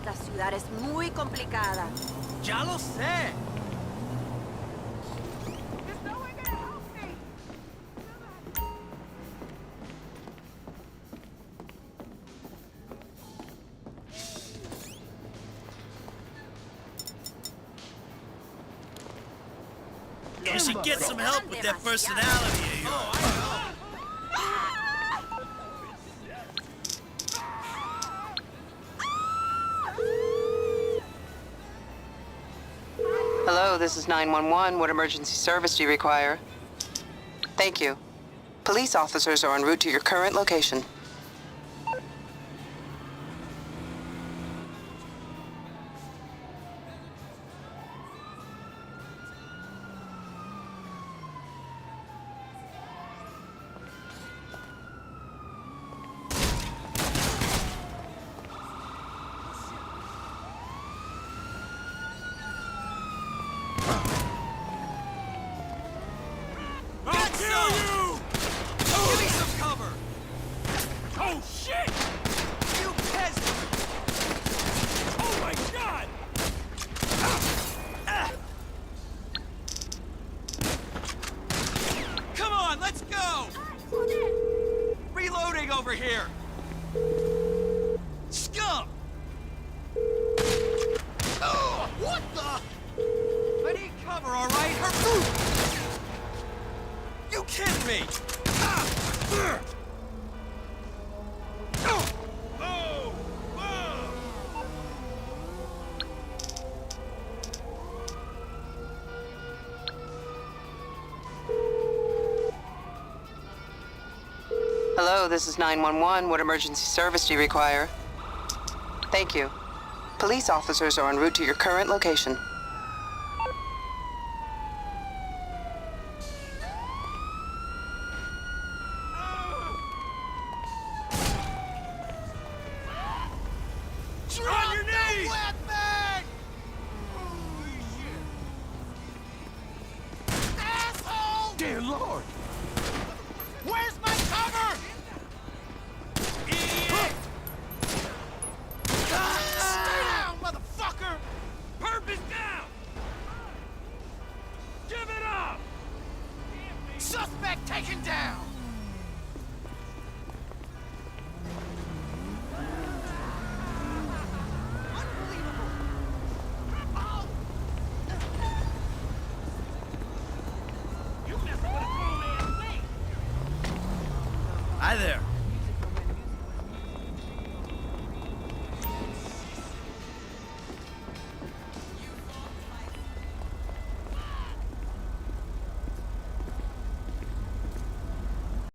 Esta ciudad es muy complicada. Ya lo sé. You should get some help with that personality of yours. Hello, this is 911. What emergency service do you require? Thank you. Police officers are en route to your current location. Oh, shit! You peasant! Oh, my God! Come on, let's go! Reloading over here! Scum! Oh, what the? I need cover, all right? You kidding me? Hello, this is 911. What emergency service do you require? Thank you. Police officers are en route to your current location. On your knees! Asshole! Dear Lord! Where's my cover? Idiot! Stay down, motherfucker! Purpose down! Give it up! Suspect taken down! Hi there.